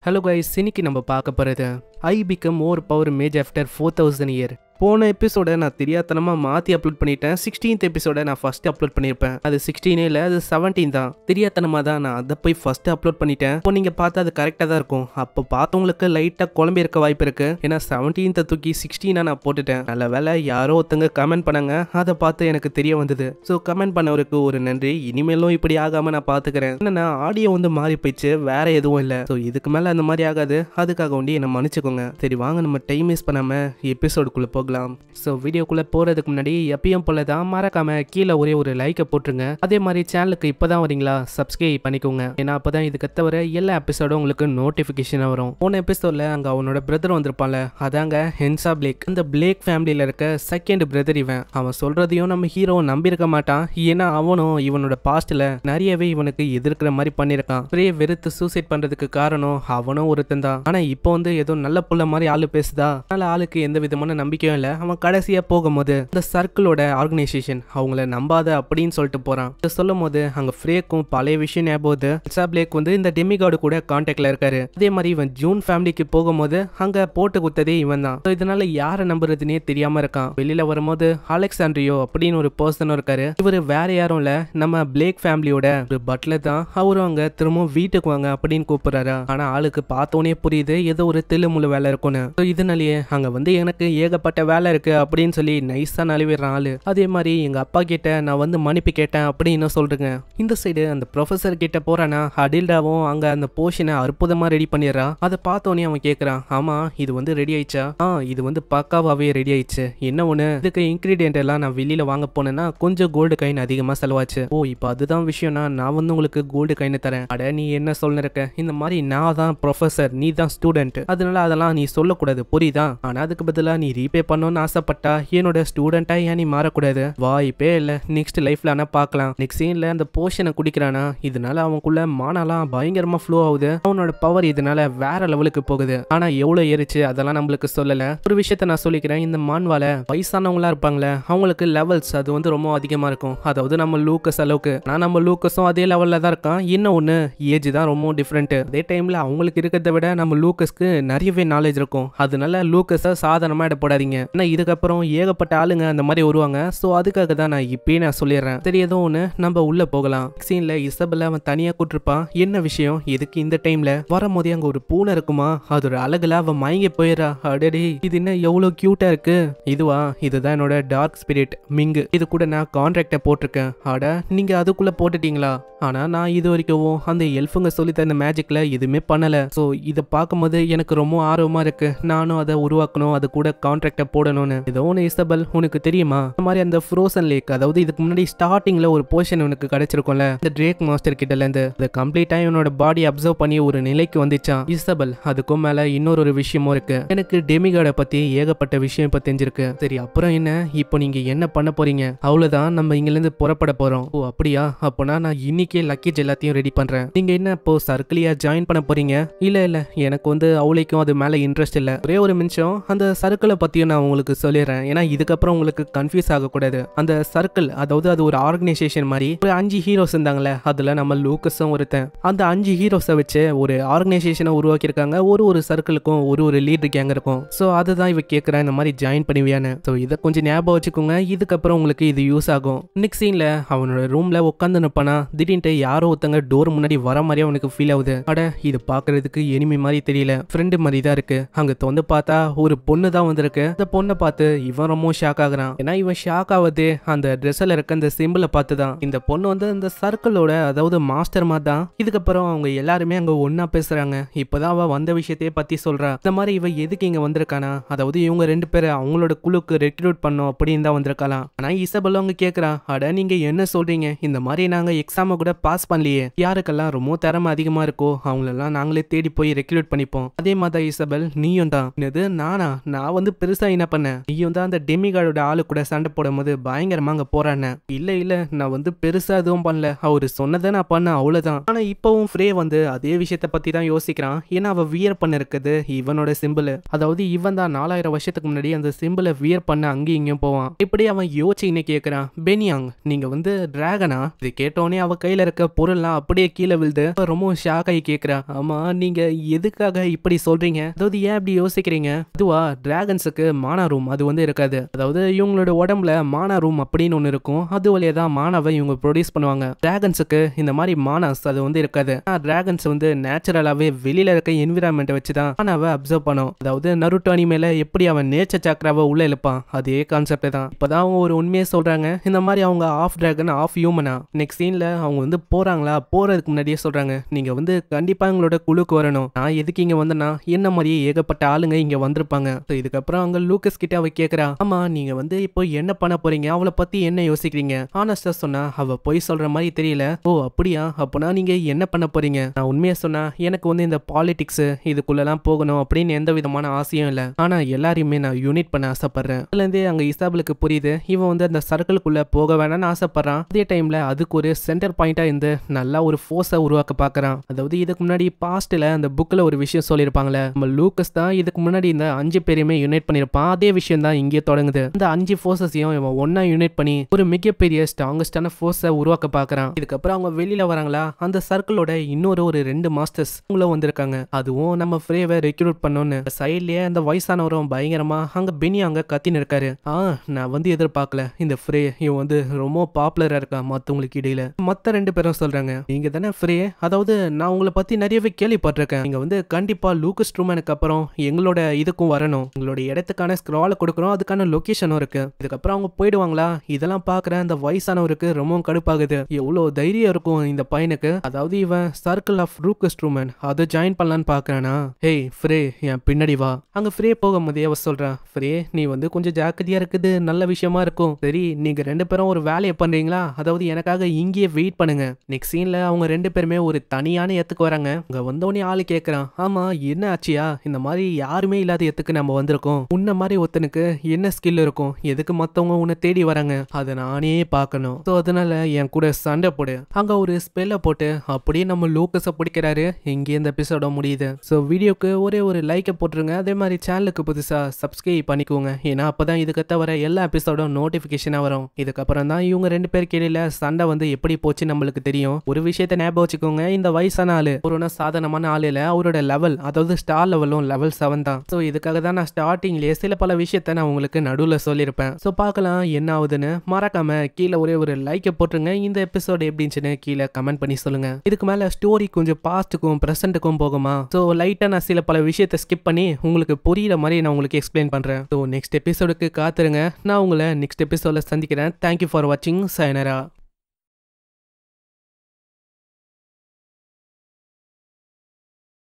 Hello guys, இன்னைக்கு நம்ம பார்க்க போறது I become more power mage after 4000 year. போன எபிசோட நான் தெரியாதனமாக மாற்றி அப்லோட் பண்ணிட்டேன். 16th எபிசோட நான் ஃபஸ்ட்டு அப்லோட் பண்ணியிருப்பேன். அது 16 இல்லை, அது 17 தான். தெரியாதனமாக தான் நான் அதை போய் ஃபஸ்ட்டு அப்லோட் பண்ணிட்டேன். இப்போ நீங்கள் பார்த்தா அது கரெக்டாக தான் இருக்கும். அப்போ பார்த்தவங்களுக்கு லைட்டாக குழம்பு இருக்க வாய்ப்பு இருக்குது. ஏன்னா 17th தூக்கி 16 நான் போட்டுட்டேன். நல்ல வேலை யாரோ ஒருத்தங்க கமெண்ட் பண்ணாங்க, அதை பார்த்து எனக்கு தெரிய வந்தது. ஸோ கமெண்ட் பண்ணவருக்கு ஒரு நன்றி. இனிமேலும் இப்படி ஆகாமல் நான் பார்த்துக்கிறேன். என்னன்னா ஆடியோ வந்து மாறி போயிடுச்சு, வேற எதுவும் இல்லை. ஸோ இதுக்கு மேலே அந்த மாதிரி ஆகாது. அதுக்காக வேண்டி என்னை மன்னிச்சுக்கோங்க. சரி வாங்க நம்ம டைம் வேஸ்ட் பண்ணாமல் எபிசோடுக்குள்ளே போகலாம். ஸோ வீடியோக்குள்ளே போகிறதுக்கு முன்னாடி எப்பயும் போல தான் மறக்காம கீழே ஒரு லைக்கை போட்டுருங்க. அதே மாதிரி சேனலுக்கு இப்போ தான் வரீங்களா, சப்ஸ்கிரைப் பண்ணிக்கோங்க. ஏன்னா அப்போ தான் இதுக்கு தவிர எல்லா எபிசோடும் உங்களுக்கு நோட்டிஃபிகேஷனாக வரும். போன எபிசோடில் அங்கே அவனோட பிரதர் வந்திருப்பான்ல, அதாங்க ஹென்சா பிளேக். அந்த பிளேக் ஃபேமிலியில் இருக்க செகண்ட் பிரதர் இவன். அவன் சொல்கிறதையும் நம்ம ஹீரோ நம்பியிருக்க மாட்டான். ஏன்னா அவனும் இவனோட பாஸ்ட்டில் நிறையவே இவனுக்கு எதிர்க்கிற மாதிரி பண்ணியிருக்கான். பெரிய வெறுத்து சூசைட் பண்ணுறதுக்கு காரணம் அவனும் ஒருத்தன் தான். ஆனால் இப்போ வந்து ஏதோ நல்ல புள்ள மாதிரி ஆளு பேசுதா, அதனால ஆளுக்கு எந்த விதமான நம்பிக்கையும் இல்லை. அவன் கடைசியா போகும்போது இந்த சர்க்கிளோட ஆர்கனைசேஷன் அவங்கள நம்பாத அப்படின்னு சொல்லிட்டு போறான். சொல்லும் போது அங்க ஃப்ரேக்கும் பழைய விஷயம் ஞாபகம். ஹென்சா பிளேக் வந்து இந்த டெமிகார்டு கூட கான்டாக்ட்ல இருக்காரு. அதே மாதிரி இவன் ஜூன் ஃபேமிலிக்கு போகும்போது அங்க போட்டு குத்ததே இவன் தான். இதனால யாரை நம்புறதுன்னே தெரியாம இருக்கான். வெளியில வரும்போது அலெக்சாண்ட்ரியோ அப்படின்னு ஒரு பர்சன் இருக்காரு. இவரு வேற யாரும் இல்ல, நம்ம பிளேக் ஃபேமிலியோட ஒரு பட்லர் தான். அவரும் அங்க திரும்பவும் வீட்டுக்கு வாங்க அப்படின்னு கூப்பிடுறாரு. ஆனா ஆளுக்கு பார்த்தோன்னே புரியுது ஏதோ ஒரு தில்லுமுள்ளு வேலை இருக்குன்னு. இதனாலேயே அங்க வந்து எனக்கு ஏகப்பட்ட வேலை இருக்கு அப்படின்னு சொல்லி நைஸா நழுவிடுறான் ஆளு. அதே மாதிரி எங்க அப்பா கிட்ட நான் வந்து மன்னிப்பு கேட்டேன் அப்படின்னு சொல்றேங்க. இந்த சைடு அந்த ப்ரொஃபசர் கிட்ட போறானா, அடில்டாவும் அங்க அந்த போஷனை அற்புதமா ரெடி பண்ணிடுறான். அதை பார்த்தோன்னே அவன் கேட்கறான், ஆமா இது வந்து ரெடி ஆயிடுச்சா? இது வந்து பக்காவாவே ரெடி ஆயிடுச்சு. என்ன ஒண்ணு, இதுக்கு இன்கிரீடியன்ட் எல்லாம் நான் வெளியில வாங்க போனேன்னா கொஞ்சம் கோல்டு காயின் அதிகமா செலவாச்சு. ஓ இப்போ அதுதான் விஷயம்னா நான் வந்து உங்களுக்கு கோல்டு காயின் தரேன். அட நீ என்ன சொல்ல இருக்க, இந்த மாதிரி நான் தான் ப்ரொஃபசர், நீ தான் ஸ்டூடெண்ட், அதனால அதெல்லாம் நீ சொல்லக்கூடாது புரியுதா? ஆனா அதுக்கு பதிலா நீ ரீபே பண்ணணும்னு ஆசைப்பட்டா என்னோட ஸ்டூடெண்டா ஏன் நீ மாறக்கூடாது? வாய்ப்பே இல்ல. நெக்ஸ்ட் லைஃப்ல ஆனா பார்க்கலாம். நெக்ஸ்ட் சீன்ல அந்த போஷனை குடிக்கிறானா, இதனால அவனுக்குள்ள மானலாம் பயங்கரமா ஃப்ளோ ஆகுது. அவனோட பவர் இதனால வேற லெவலுக்கு போகுது. ஆனா எவ்வளவு ஏறிச்சு அதெல்லாம் நம்மளுக்கு சொல்லல. ஒரு விஷயத்த நான் சொல்லிக்கிறேன், இந்த மான்வால வயசானவங்களா இருப்பாங்களே அவங்களுக்கு லெவல்ஸ் அது வந்து ரொம்ப அதிகமா இருக்கும். அதாவது நம்ம லூக்கஸ் அளவுக்கு. நான் நம்ம லூக்கஸும் அதே லெவல்ல தான் இருக்கான். இன்னும் ஒண்ணு ஏஜ் தான் ரொம்ப டிஃப்ரெண்ட். அதே டைம்ல அவங்களுக்கு இருக்கிறத விட நம்ம லூக்கஸ்க்கு நிறையவே நாலேஜ் இருக்கும். அதனால லூக்கஸை சாதாரணமா இடப்படாதீங்க. ஏன்னா இதுக்கப்புறம் ஏகப்பட்ட ஆளுங்க அந்த மாதிரி வருவாங்க. ஸோ அதுக்காக தான் நான் இப்பயே நான் சொல்லிடுறேன். சரி ஏதோ ஒன்று நம்ம உள்ள போகலாம். சீன்ல இசபெல்லா அவன் தனியா கூட்டிருப்பான். என்ன விஷயம், எதுக்கு இந்த டைம்ல வரும்போதே அங்க ஒரு பூனை இருக்குமா, அதோட அழகுல அவன் மயங்கி போயிடா. அடடே இது என்ன எவ்வளவு கியூட்டா இருக்கு. இதுவா, இதுதான் என்னோட டார்க் ஸ்பிரிட் மிங்கு. இது கூட நான் கான்ட்ராக்டை போட்டிருக்கேன். அட நீங்க அதுக்குள்ள போட்டுட்டீங்களா? ஆனா நான் இது வரைக்கும் அந்த எல்ஃபுங்க சொல்லி தந்த மேஜிக்ல எதுவுமே பண்ணல. ஸோ இதை பார்க்கும்போது எனக்கு ரொம்ப ஆர்வமா இருக்கு. நானும் அதை உருவாக்கணும், அது கூட கான்ட்ராக்டை போடணும்னு. ஏதோ ஒன்று இசபெல், உனக்கு தெரியுமா இந்த மாதிரி அந்த ஃப்ரோசன் லேக், அதாவது இதுக்கு முன்னாடி ஸ்டார்டிங்ல ஒரு போர்ஷன் உனக்கு கிடைச்சிருக்கும்ல இந்த ட்ரேக் மாஸ்டர் கிட்ட இருந்து, அது கம்ப்ளீட்டா இவனோட பாடி அப்சர்வ் பண்ணி ஒரு நிலைக்கு வந்துச்சான். இசபெல் அதுக்கும் மேல இன்னொரு விஷயமும் இருக்கு. எனக்கு டெமிகார்டை பத்தி ஏகப்பட்ட விஷயம் இப்ப தெரிஞ்சிருக்கு. சரி அப்புறம் என்ன, இப்போ நீங்க என்ன பண்ண போறீங்க? அவ்வளவுதான், நம்ம இங்க இருந்து புறப்பட போறோம். ஓ அப்படியா, அப்போனா நான் இன்னைக்கே லக்கேஜ் எல்லாத்தையும் ரெடி பண்றேன். நீங்க என்ன இப்போ சர்க்கிளியா ஜாயின் பண்ண போறீங்க? இல்ல இல்ல, எனக்கு வந்து அவளைக்கும் அது மேல இன்ட்ரெஸ்ட் இல்ல. ஒரே ஒரு நிமிஷம், அந்த சர்க்கிளை பத்தியும் நான் உங்களுக்கு சொல்லிடுறேன். ஏன்னா இதுக்கப்புறம் உங்களுக்கு கன்ஃபியூஸ் ஆகக்கூடாது. அந்த சர்க்கிள் அதாவது அது ஒரு ஆர்கனைசேஷன் மாதிரி. ஒரு 5 ஹீரோஸ் இருந்தாங்களே, அதுல நம்ம லூக்கஸும் ஒருத்தன். அந்த 5 ஹீரோஸை வச்சு ஒரு ஆர்கனைசேஷனை உருவாக்கியிருக்காங்க. ஒரு சர்க்கிளுக்கும் ஒரு லீடர் கேங் இருக்கும். ஸோ அதுதான் இவ கேட்குறேன், இந்த மாதிரி ஜாயின் பண்ணுவியான்னு. ஸோ இதை கொஞ்சம் ஞாபகம் வச்சுக்கோங்க, இதுக்கப்புறம் உங்களுக்கு இது யூஸ் ஆகும். நெக்ஸ்ட் சீன்ல அவனோட ரூம்ல உட்காந்து நிற்பானா, திடீர்னு யாரோ ஒருத்தங்க டோர் முன்னாடி வர மாதிரி அவனுக்கு ஃபீல் ஆகுது. அட இது பாக்குறதுக்கு எனிமி மாதிரி தெரியல, ஃப்ரெண்டு மாதிரி தான் இருக்கு. அங்க வந்து பார்த்தா ஒரு பொண்ணு தான் வந்திருக்கு. அந்த பொண்ணை பார்த்து இவன் ரொம்ப ஷாக் ஆகுறான். ஏன்னா இவன் ஷாக் ஆகுது அந்த ட்ரெஸ்ல இருக்க அந்த சிம்பிளை பார்த்து தான். இந்த பொண்ணு வந்து அந்த சர்க்கிளோட அதாவது மாஸ்டர் மாதிரி தான். இதுக்கப்புறம் அவங்க எல்லாருமே அங்க ஒன்னா பேசுறாங்க. இப்பதான் அவ வந்த விஷயத்தையே பத்தி சொல்றா. இந்த மாதிரி இவ எதுக்கு இங்க வந்திருக்கானா, அதாவது இவங்க 2 பேரை அவங்களோட குழுக்கு ரெக்ரூட் பண்ணோம் அப்படின்னு தான் வந்திருக்கலாம். ஆனா இசபெல் அவங்க கேக்குறா, அட நீங்க என்ன சொல்றீங்க, இந்த மாதிரி நாங்க எக்ஸாம கூட பாஸ் பண்ணலையே, யாருக்கெல்லாம் ரொம்ப திறமை அதிகமா இருக்கோ அவங்களெல்லாம் நாங்களே தேடி போய் ரெக்ரூட் பண்ணிப்போம். அதே மாதிரி இசபெல், நீயும் தான். இது நானா, நான் வந்து பெருசா என்ன பண்ண, நீயும் தான் அந்த டெமிகாடோட ஆளு கூட சண்டை போடும்போது பயங்கரமா அங்க போறானே. இல்ல நான் வந்து பெருசா எதுவும் பண்ணல, அவரு சொன்னதை நான் பண்ண அவ்வளவுதான். ஆனா இப்பவும் ஃப்ரே வந்து அதே விஷயத்த பத்தி தான் யோசிக்கிறான். ஏன்னா அவ வியர் பண்ண இருக்குது இவனோட சிம்பிள். அதாவது இவன் தான் 4000 வருஷத்துக்கு முன்னாடி அந்த சிம்பிளை வியர் பண்ண அங்கேயும் இங்கேயும் போவான். இப்படி அவன் யோசிச்சுன்னு கேட்கிறான், பெனியாங் நீங்க வந்து டிராகனா? இது கேட்டோடனே அவ கையில இருக்க பொருள்லாம் அப்படியே கீழே விழுது. ரொம்ப ஷாக் ஆகி கேட்கிறா, ஆமா நீங்க எதுக்காக இப்படி சொல்றீங்க, அதாவது ஏன் இப்படி யோசிக்கிறீங்க? அதுவா, டிராகன்ஸுக்கு மானா ரூம் அது வந்து இருக்காது. அதாவது இவங்களோட உடம்புல மானா ரூம் அப்படின்னு ஒன்று இருக்கும். அது வழியா தான் மானாவை இவங்க ப்ரொடியூஸ் பண்ணுவாங்க. டிராகன்ஸுக்கு இந்த மாதிரி மானாஸ் அது வந்து இருக்காது. டிராகன்ஸ் வந்து நேச்சுரலாவே வெளியில இருக்க என்விரான்மெண்ட் வச்சுதான் மானாவை அப்சர்வ் பண்ணும். அதாவது நருட்டோ அனிமேல எப்படி அவன் நேச்சர் சக்கராவை உள்ள இழுப்பான், அதே கான்செப்ட் தான். இப்பதான் அவங்க ஒரு உண்மையை சொல்றாங்க, இந்த மாதிரி அவங்க ஆஃப் டிராகன் ஆஃப் ஹியூமனா. நெக்ஸ்ட் சீன்ல அவங்க வந்து போறாங்களா, போறதுக்கு முன்னாடியே சொல்றாங்க, நீங்க வந்து கண்டிப்பா எங்களோட குழுக்கு வரணும். நான் எதுக்கு இங்க வந்தேன்னா என்ன மாதிரியே ஏகப்பட்ட ஆளுங்க இங்க வந்திருப்பாங்க. இதுக்கப்புறம் அங்க லூக்கஸ் கிட்ட அவ கேக்குறா, ஆமா நீங்க வந்து இப்போ என்ன பண்ண போறீங்க, அவளை பத்தி என்ன யோசிக்கிறீங்க? ஆனஸ்டா சொன்னா அவ போய் சொல்ற மாதிரி தெரியல. ஓ அப்படியா, அப்பனா நீங்க என்ன பண்ண போறீங்க? நான் உண்மையா சொன்னா எனக்கு வந்து இந்த பாலிடிக்ஸ் இதுக்குள்ளலாம் போகணும் அப்படின்னு எந்த விதமான ஆசையும் இல்ல. ஆனா எல்லாரையுமே நான் யூனிட் பண்ண ஆசைப்படுறேன். அதுல இருந்தே அங்க இசாபலுக்கு புரியுது இவன் வந்து அந்த சர்க்கிள்குள்ள போக வேணாம்னு ஆசைப்படுறான். அதே டைம்ல அதுக்கு ஒரு சென்டர் பாயிண்டா இருந்து நல்லா ஒரு ஃபோர்ஸை உருவாக்க பாக்குறான். அதாவது இதுக்கு முன்னாடி பாஸ்ட்ல அந்த புக்ல ஒரு விஷயம் சொல்லியிருப்பாங்களே, நம்ம லூக்கஸ் தான் இதுக்கு முன்னாடி இந்த 5 பேரையுமே யுனைட் பண்ணிருப்பான். அதே விஷயம் தான் இங்கே தொடங்குது. இந்த 5 ஃபோர்ஸஸையும் இவன் ஒன்னா யுனைட் பண்ணி ஒரு மிகப்பெரிய ஸ்ட்ராங்கஸ்டான ஃபோர்ஸை உருவாக்க பாக்குறான். இதுக்கப்புறம் அவங்க வெளியில வராங்களா, அந்த சர்க்கிளோட இன்னொரு ஒரு 2 மாஸ்டர்ஸ் அவங்களும் வந்திருக்காங்க. அதுவும் நம்ம ஃப்ரேவை ரெக்ரூட் பண்ணோன்னு சைட்லயே அந்த வயசானவரும் பயங்கரமா அங்க பெனி அங்க கத்தின்னு இருக்காரு. நான் வந்து எதிர்பார்க்கல இந்த ஃப்ரே இவன் வந்து ரொம்ப பாப்புலரா இருக்கான் மத்தவங்களுக்கு இடையில. மத்த 2 பேரும் சொல்றாங்க, நீங்க தானே ஃப்ரே, அதாவது நான் உங்களை பத்தி நிறையவே கேள்விப்பட்டிருக்கேன். நீங்க வந்து கண்டிப்பா லூக்கஸ் ட்ரூமனுக்கு அப்புறம் எங்களோட இதுக்கும் வரணும், உங்களோட இடத்துக்கான ஸ்க்ரால கொடுக்குறோம், அதுக்கான லொகேஷனும் இருக்கு. இதுக்கப்புறம் அவங்க போயிடுவாங்களா, இதெல்லாம் பாக்குற அந்த வயசானவருக்கு ரொம்ப கடுப்பாகுது. எவ்வளவு தைரியம் இருக்கும் இந்த பையனுக்கு, அதாவது இவன் சர்க்கிள் ஆஃப் லூக்கஸ் ட்ரூமன் அதை ஜாயின் பண்ணலான்னு பாக்குறானா. ஹேய் ஃப்ரே என் பின்னாடி வா. அங்க ஃப்ரே போகும்போதே அவ சொல்றான், ஃப்ரே நீ வந்து கொஞ்சம் ஜாக்கிரதையா இருக்குது, நல்ல விஷயமா இருக்கும். சரி நீங்க 2 பேரும் ஒரு வேலையை பண்றீங்களா, அதாவது எனக்காக இங்கேயே வெயிட் பண்ணுங்க. நெக்ஸ்ட் சீன்ல அவங்க 2 பேருமே ஒரு தனியான இடத்துக்கு வராங்க. அங்க வந்தோடனே ஆளு கேட்கறான், ஆமா என்ன ஆச்சியா, இந்த மாதிரி யாருமே இல்லாத இடத்துக்கு நம்ம வந்திருக்கோம், உன்ன மாதிரி ஒருத்தனுக்கு என்ன ஸ்கில் இருக்கும், எதுக்கு மத்தவங்க உன்னை தேடி வராங்க, அதை நானே பார்க்கணும். ஸோ அதனால என் கூட சண்டை போடு. அங்க ஒரு ஸ்பெல்லை போட்டு அப்படியே நம்ம லூக்கஸை பிடிக்கிறாரு. இங்கே இந்த எபிசோட முடியுது. ஸோ வீடியோக்கு ஒரே ஒரு லைக்கை போட்டுருங்க. அதே மாதிரி சேனலுக்கு புதுசா சப்ஸ்கிரைப் பண்ணிக்கோங்க. ஏன்னா அப்பதான் இதுக்கு தவிர எல்லா எபிசோடும் நோட்டிபிகேஷனா வரும். இதுக்கப்புறம் தான் இவங்க 2 பேருக்கு இடையில சண்டை வந்து எப்படி போச்சு நம்மளுக்கு தெரியும். ஒரு விஷயத்த ஞாபகம் வச்சுக்கோங்க, இந்த வயசான ஆளு ஒரு சாதாரணமான ஆளு இல்ல, அவரோட லெவல் அதாவது ஸ்டார் லெவலும் லெவல் 7 தான். ஸோ இதுக்காக தான் நான் ஸ்டார்டிங்லேயே சில பல விஷயத்த நான் உங்களுக்கு நடுவில் சொல்லியிருப்பேன். ஸோ பார்க்கலாம் என்ன ஆகுதுன்னு. மறக்காம கீழே ஒரே ஒரு லைக்கை போட்டுருங்க. இந்த எபிசோடு எப்படின்னு கீழே கமெண்ட் பண்ணி சொல்லுங்க. இதுக்கு மேல ஸ்டோரி கொஞ்சம் பாஸ்ட்டுக்கும் பிரசன்ட்டுக்கும் போகுமா, ஸோ லைட்டா நான் சில பல விஷயத்தை ஸ்கிப் பண்ணி உங்களுக்கு புரியுற மாதிரி நான் உங்களுக்கு எக்ஸ்பிளைன் பண்றேன். ஸோ நெக்ஸ்ட் எபிசோடுக்கு காத்துருங்க. நான் உங்களை நெக்ஸ்ட் எபிசோட சந்திக்கிறேன். தேங்க்யூ ஃபார் வாட்சிங். சயனரா.